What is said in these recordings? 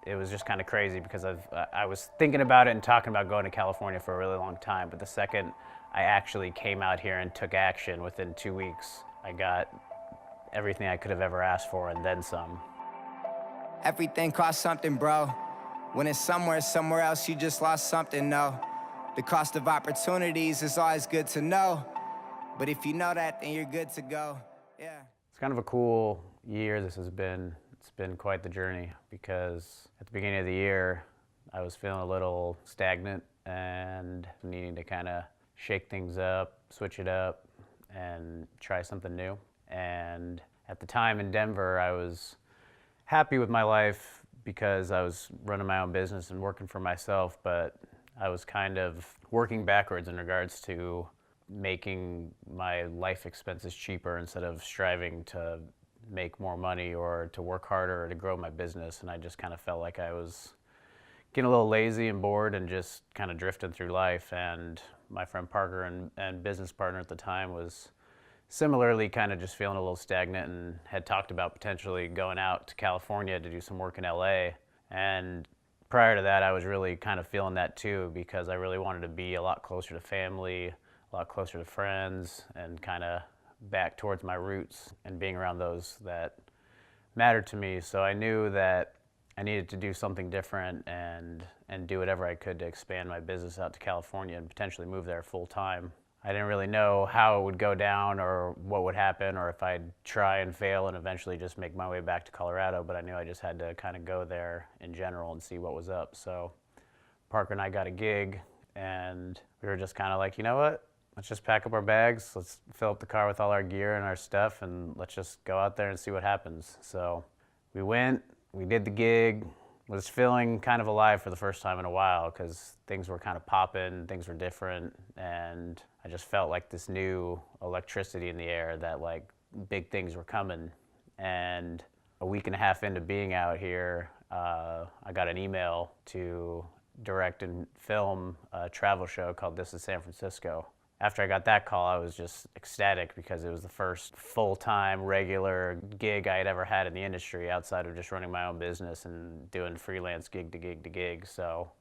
it was just kind of crazy because I was thinking about it and talking about going to California for a really long time, but the second I actually came out here and took action, within 2 weeks, I got everything I could have ever asked for and then some. Everything costs something, bro. When it's somewhere else, you just lost something, no. The cost of opportunities is always good to know. But if you know that, then you're good to go, yeah. It's kind of a cool year this has been. It's been quite the journey because at the beginning of the year, I was feeling a little stagnant and needing to kind of shake things up, switch it up, and try something new. And at the time in Denver, I was happy with my life because I was running my own business and working for myself, but I was kind of working backwards in regards to making my life expenses cheaper instead of striving to make more money or to work harder or to grow my business. And I just kind of felt like I was getting a little lazy and bored and just kind of drifting through life. And my friend Parker and business partner at the time was similarly kind of just feeling a little stagnant and had talked about potentially going out to California to do some work in LA. And prior to that, I was really kind of feeling that too, because I really wanted to be a lot closer to family, a lot closer to friends, and kind of back towards my roots and being around those that mattered to me. So I knew that I needed to do something different and do whatever I could to expand my business out to California and potentially move there full time. I didn't really know how it would go down or what would happen or if I'd try and fail and eventually just make my way back to Colorado, but I knew I just had to kind of go there in general and see what was up. So Parker and I got a gig and we were just kind of like, you know what? Let's just pack up our bags, let's fill up the car with all our gear and our stuff, and let's just go out there and see what happens. So we went, we did the gig, was feeling kind of alive for the first time in a while because things were kind of popping, things were different, and I just felt like this new electricity in the air that like big things were coming. And a week and a half into being out here, I got an email to direct and film a travel show called This is San Francisco. After I got that call, I was just ecstatic because it was the first full-time, regular gig I had ever had in the industry outside of just running my own business and doing freelance gig to gig to gig. So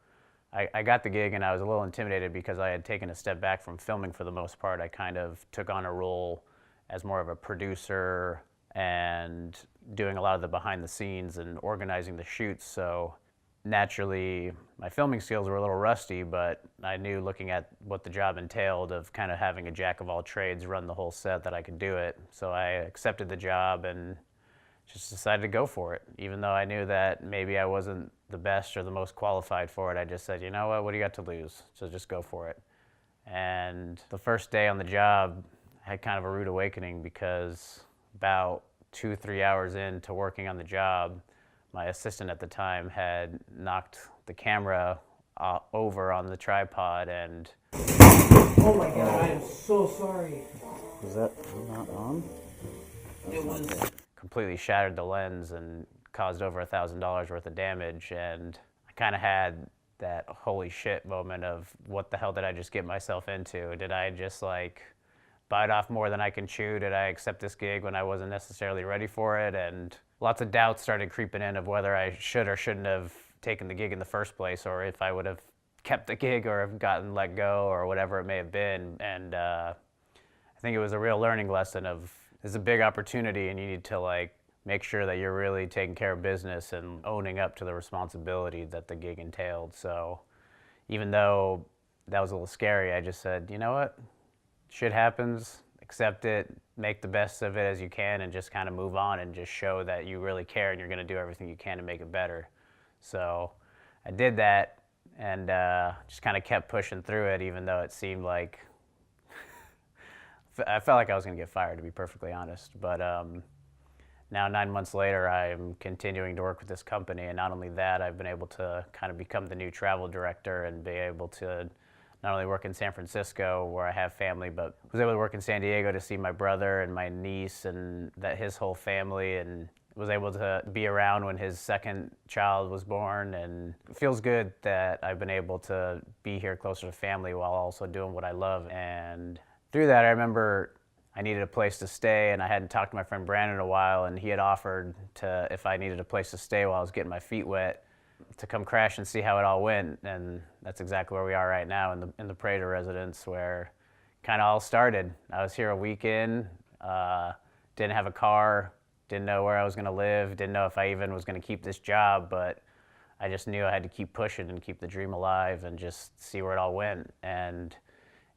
I got the gig and I was a little intimidated because I had taken a step back from filming for the most part. I kind of took on a role as more of a producer and doing a lot of the behind the scenes and organizing the shoots. So naturally, my filming skills were a little rusty, but I knew looking at what the job entailed of kind of having a jack of all trades run the whole set that I could do it. So I accepted the job and just decided to go for it. Even though I knew that maybe I wasn't the best or the most qualified for it, I just said, you know what do you got to lose? So just go for it. And the first day on the job, I had kind of a rude awakening because about 2-3 hours into working on the job, my assistant at the time had knocked the camera over on the tripod and... Oh my God, I am so sorry. Was that not on? It was. Completely shattered the lens and caused over $1,000 worth of damage. And I kind of had that holy shit moment of what the hell did I just get myself into? Did I just like bite off more than I can chew? Did I accept this gig when I wasn't necessarily ready for it? And lots of doubts started creeping in of whether I should or shouldn't have taken the gig in the first place, or if I would have kept the gig or have gotten let go or whatever it may have been. And I think it was a real learning lesson of it's a big opportunity and you need to like make sure that you're really taking care of business and owning up to the responsibility that the gig entailed. So even though that was a little scary, I just said, you know what? Shit happens, accept it, make the best of it as you can, and just kind of move on and just show that you really care and you're going to do everything you can to make it better. So I did that and just kind of kept pushing through it, even though it seemed like I felt like I was going to get fired, to be perfectly honest. But now 9 months later, I'm continuing to work with this company, and not only that, I've been able to kind of become the new travel director and be able to not only work in San Francisco where I have family, but was able to work in San Diego to see my brother and my niece and that his whole family, and was able to be around when his second child was born. And it feels good that I've been able to be here closer to family while also doing what I love. And through that, I remember I needed a place to stay, and I hadn't talked to my friend Brandon in a while, and he had offered to, if I needed a place to stay while I was getting my feet wet, to come crash and see how it all went. And that's exactly where we are right now in the Prater residence, where kind of all started. I was here a week in, didn't have a car, didn't know where I was going to live, didn't know if I even was going to keep this job, but I just knew I had to keep pushing and keep the dream alive and just see where it all went. And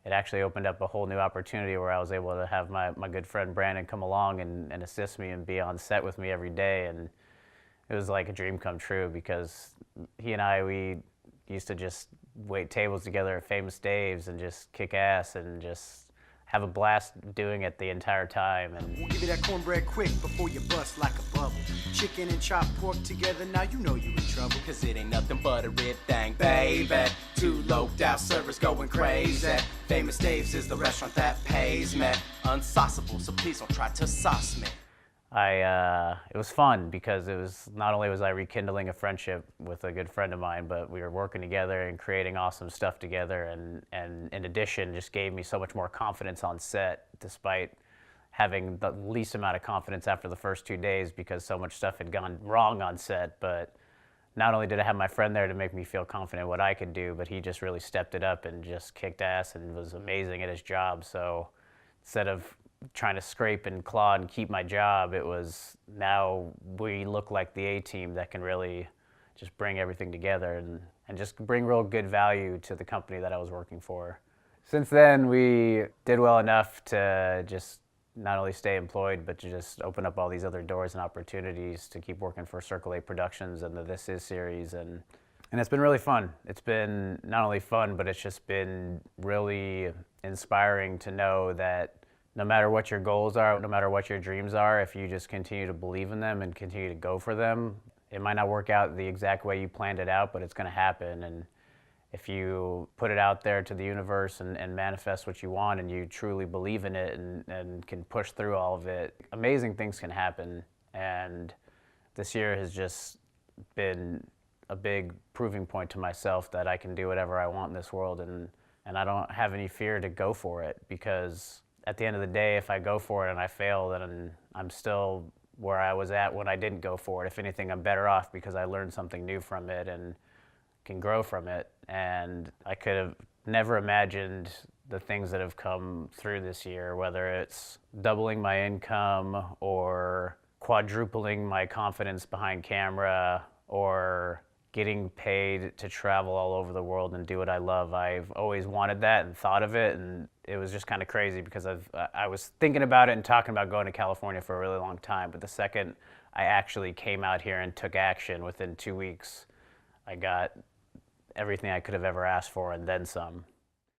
it actually opened up a whole new opportunity where I was able to have my good friend Brandon come along and assist me and be on set with me every day. And it was like a dream come true, because he and I, we used to just wait tables together at Famous Dave's and just kick ass and just have a blast doing it the entire time. And we'll give you that cornbread quick before you bust like a bubble. Chicken and chopped pork together, now you know you in trouble. Cause it ain't nothing but a red thing, baby. Two loped out servers going crazy. Famous Dave's is the restaurant that pays me. Unsauceable, so please don't try to sauce me. It was fun, because it was, not only was I rekindling a friendship with a good friend of mine, but we were working together and creating awesome stuff together, and in addition just gave me so much more confidence on set, despite having the least amount of confidence after the first 2 days because so much stuff had gone wrong on set. But not only did I have my friend there to make me feel confident in what I could do, but he just really stepped it up and just kicked ass and was amazing at his job. So instead of trying to scrape and claw and keep my job, it was, now we look like the A-team that can really just bring everything together and just bring real good value to the company that I was working for. Since then, we did well enough to just not only stay employed, but to just open up all these other doors and opportunities to keep working for Circle 8 Productions and the This Is series. And it's been really fun. It's been not only fun, but it's just been really inspiring to know that no matter what your goals are, no matter what your dreams are, if you just continue to believe in them and continue to go for them, it might not work out the exact way you planned it out, but it's going to happen. And if you put it out there to the universe and manifest what you want, and you truly believe in it and can push through all of it, amazing things can happen. And this year has just been a big proving point to myself that I can do whatever I want in this world, and I don't have any fear to go for it, because at the end of the day, if I go for it and I fail, then I'm still where I was at when I didn't go for it. If anything, I'm better off because I learned something new from it and can grow from it. And I could have never imagined the things that have come through this year, whether it's doubling my income or quadrupling my confidence behind camera or getting paid to travel all over the world and do what I love. I've always wanted that and thought of it, and it was just kind of crazy because I was thinking about it and talking about going to California for a really long time, but the second I actually came out here and took action, within 2 weeks, I got everything I could have ever asked for and then some.